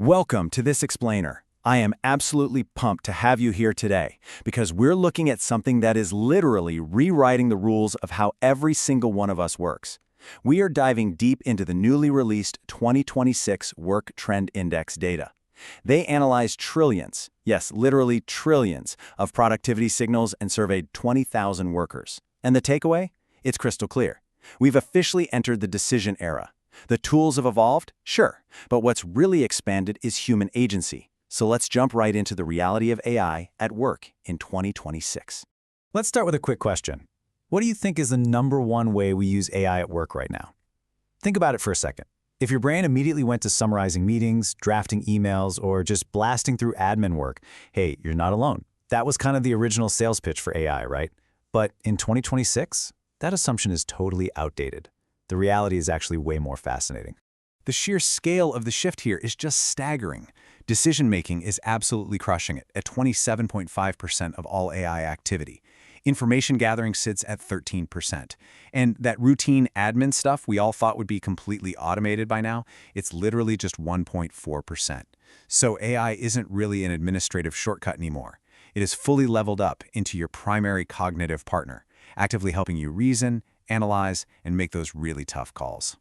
Welcome to this explainer. I am absolutely pumped to have you here today because we're looking at something that is literally rewriting the rules of how every single one of us works. We are diving deep into the newly released 2026 Work Trend Index data. They analyzed trillions, yes, literally trillions, of productivity signals and surveyed 20,000 workers. And the takeaway? It's crystal clear. We've officially entered the decision era. The tools have evolved? Sure. But what's really expanded is human agency. So let's jump right into the reality of AI at work in 2026. Let's start with a quick question. What do you think is the #1 way we use AI at work right now? Think about it for a second. If your brain immediately went to summarizing meetings, drafting emails, or just blasting through admin work, hey, you're not alone. That was kind of the original sales pitch for AI, right? But in 2026, that assumption is totally outdated. The reality is actually way more fascinating. The sheer scale of the shift here is just staggering. Decision-making is absolutely crushing it at 27.5% of all AI activity. Information gathering sits at 13%. And that routine admin stuff we all thought would be completely automated by now, it's literally just 1.4%. So AI isn't really an administrative shortcut anymore. It is fully leveled up into your primary cognitive partner, actively helping you reason, analyze, and make those really tough calls.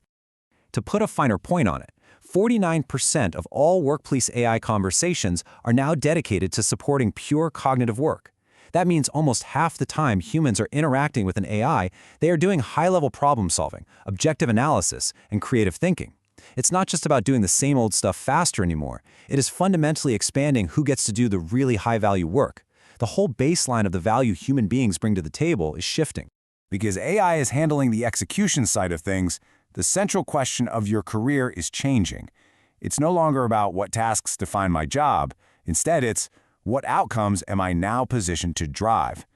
To put a finer point on it, 49% of all workplace AI conversations are now dedicated to supporting pure cognitive work. That means almost half the time humans are interacting with an AI, they are doing high-level problem solving, objective analysis, and creative thinking. It's not just about doing the same old stuff faster anymore. It is fundamentally expanding who gets to do the really high-value work. The whole baseline of the value human beings bring to the table is shifting. Because AI is handling the execution side of things, the central question of your career is changing. It's no longer about what tasks define my job. Instead, it's what outcomes am I now positioned to drive?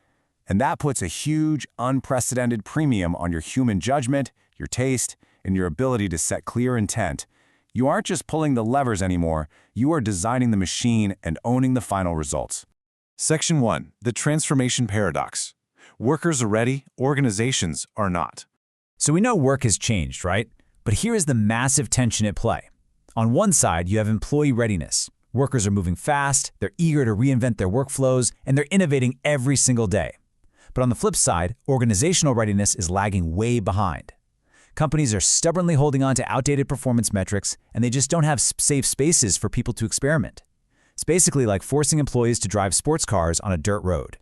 And that puts a huge, unprecedented premium on your human judgment, your taste, and your ability to set clear intent. You aren't just pulling the levers anymore, you are designing the machine and owning the final results. Section 1. The Transformation Paradox. Workers are ready, organizations are not. So we know work has changed, right? But here is the massive tension at play. On one side, you have employee readiness. Workers are moving fast, they're eager to reinvent their workflows, and they're innovating every single day. But on the flip side, organizational readiness is lagging way behind. Companies are stubbornly holding on to outdated performance metrics, and they just don't have safe spaces for people to experiment. It's basically like forcing employees to drive sports cars on a dirt road.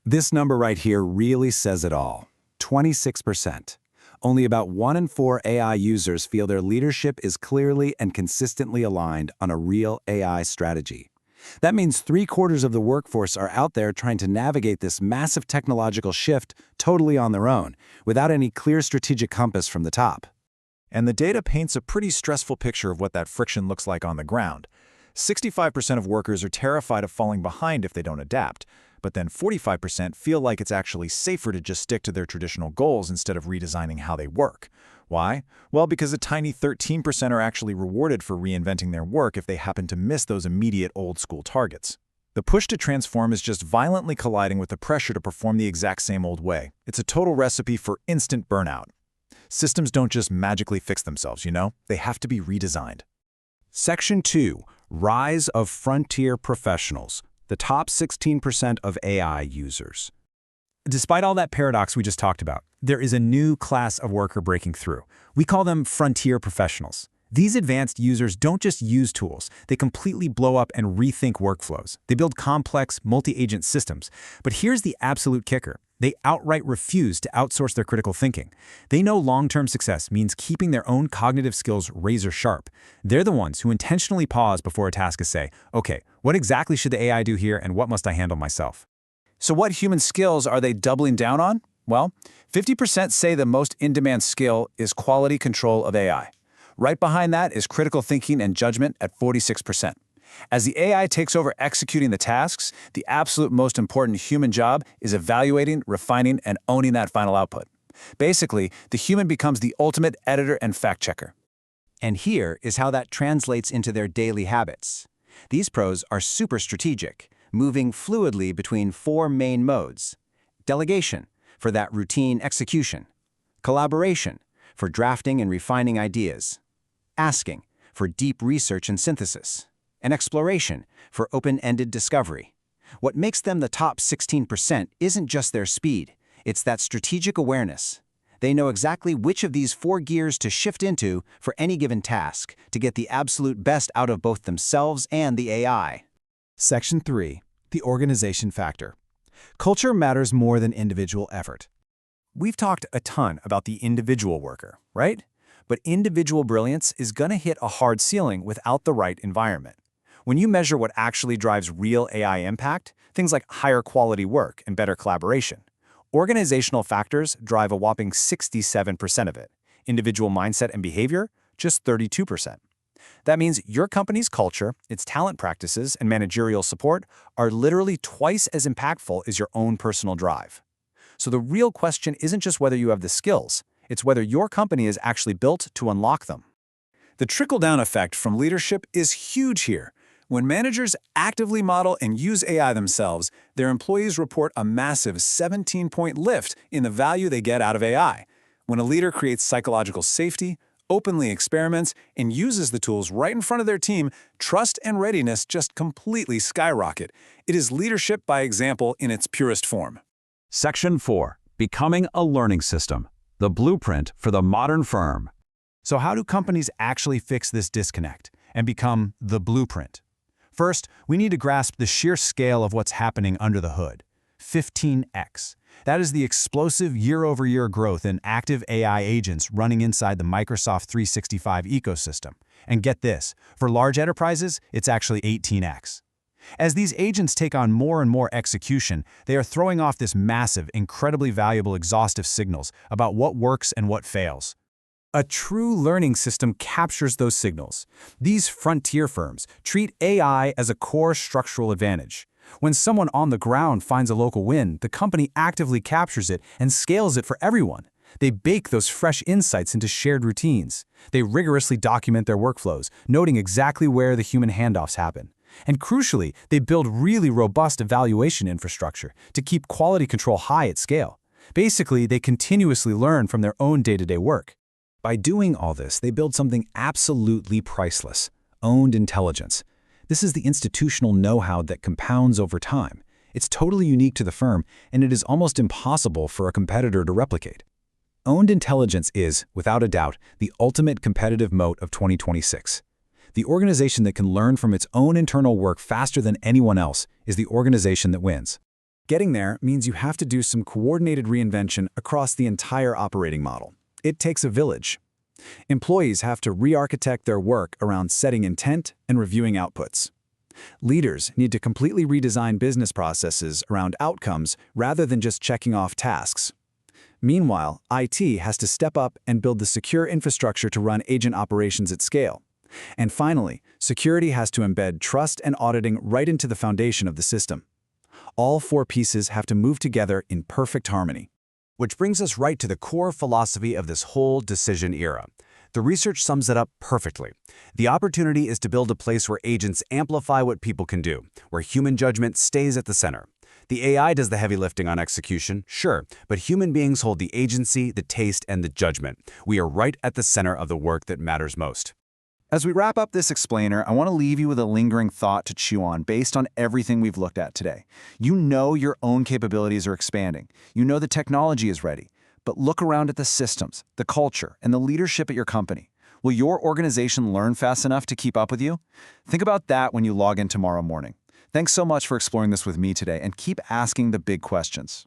This number right here really says it all. 26%. Only about 1 in 4 AI users feel their leadership is clearly and consistently aligned on a real AI strategy. That means 3/4 of the workforce are out there trying to navigate this massive technological shift totally on their own, without any clear strategic compass from the top. And the data paints a pretty stressful picture of what that friction looks like on the ground. 65% of workers are terrified of falling behind if they don't adapt, but then 45% feel like it's actually safer to just stick to their traditional goals instead of redesigning how they work. Why? Well, because a tiny 13% are actually rewarded for reinventing their work if they happen to miss those immediate old-school targets. The push to transform is just violently colliding with the pressure to perform the exact same old way. It's a total recipe for instant burnout. Systems don't just magically fix themselves, you know? They have to be redesigned. Section 2. Rise of Frontier Professionals. The top 16% of AI users. Despite all that paradox we just talked about, there is a new class of worker breaking through. We call them frontier professionals. These advanced users don't just use tools, they completely blow up and rethink workflows. They build complex, multi-agent systems. But here's the absolute kicker. They outright refuse to outsource their critical thinking. They know long-term success means keeping their own cognitive skills razor sharp. They're the ones who intentionally pause before a task and say, okay, what exactly should the AI do here and what must I handle myself? So what human skills are they doubling down on? Well, 50% say the most in-demand skill is quality control of AI. Right behind that is critical thinking and judgment at 46%. As the AI takes over executing the tasks, the absolute most important human job is evaluating, refining, and owning that final output. Basically, the human becomes the ultimate editor and fact-checker. And here is how that translates into their daily habits. These pros are super strategic, moving fluidly between 4 main modes. Delegation, for that routine execution. Collaboration, for drafting and refining ideas. Asking, for deep research and synthesis, and exploration for open-ended discovery. What makes them the top 16% isn't just their speed, it's that strategic awareness. They know exactly which of these 4 gears to shift into for any given task to get the absolute best out of both themselves and the AI. Section 3. The organization factor. Culture matters more than individual effort. We've talked a ton about the individual worker, right? But individual brilliance is going to hit a hard ceiling without the right environment. When you measure what actually drives real AI impact, things like higher quality work and better collaboration, organizational factors drive a whopping 67% of it. Individual mindset and behavior, just 32%. That means your company's culture, its talent practices, and managerial support are literally twice as impactful as your own personal drive. So the real question isn't just whether you have the skills, it's whether your company is actually built to unlock them. The trickle-down effect from leadership is huge here. When managers actively model and use AI themselves, their employees report a massive 17-point lift in the value they get out of AI. When a leader creates psychological safety, openly experiments, and uses the tools right in front of their team, trust and readiness just completely skyrocket. It is leadership by example in its purest form. Section 4. Becoming a learning system. The blueprint for the modern firm. So how do companies actually fix this disconnect and become the blueprint? First, we need to grasp the sheer scale of what's happening under the hood. 15x. That is the explosive year-over-year growth in active AI agents running inside the Microsoft 365 ecosystem. And get this, for large enterprises, it's actually 18x. As these agents take on more and more execution, they are throwing off this massive, incredibly valuable exhaustive signals about what works and what fails. A true learning system captures those signals. These frontier firms treat AI as a core structural advantage. When someone on the ground finds a local win, the company actively captures it and scales it for everyone. They bake those fresh insights into shared routines. They rigorously document their workflows, noting exactly where the human handoffs happen. And crucially, they build really robust evaluation infrastructure to keep quality control high at scale. Basically, they continuously learn from their own day-to-day work. By doing all this, they build something absolutely priceless, owned intelligence. This is the institutional know-how that compounds over time. It's totally unique to the firm, and it is almost impossible for a competitor to replicate. Owned intelligence is, without a doubt, the ultimate competitive moat of 2026. The organization that can learn from its own internal work faster than anyone else is the organization that wins. Getting there means you have to do some coordinated reinvention across the entire operating model. It takes a village. Employees have to re-architect their work around setting intent and reviewing outputs. Leaders need to completely redesign business processes around outcomes rather than just checking off tasks. Meanwhile, IT has to step up and build the secure infrastructure to run agent operations at scale. And finally, security has to embed trust and auditing right into the foundation of the system. All 4 pieces have to move together in perfect harmony. Which brings us right to the core philosophy of this whole decision era. The research sums it up perfectly. The opportunity is to build a place where agents amplify what people can do, where human judgment stays at the center. The AI does the heavy lifting on execution, sure, but human beings hold the agency, the taste, and the judgment. We are right at the center of the work that matters most. As we wrap up this explainer, I want to leave you with a lingering thought to chew on based on everything we've looked at today. You know your own capabilities are expanding. You know the technology is ready. But look around at the systems, the culture, and the leadership at your company. Will your organization learn fast enough to keep up with you? Think about that when you log in tomorrow morning. Thanks so much for exploring this with me today, and keep asking the big questions.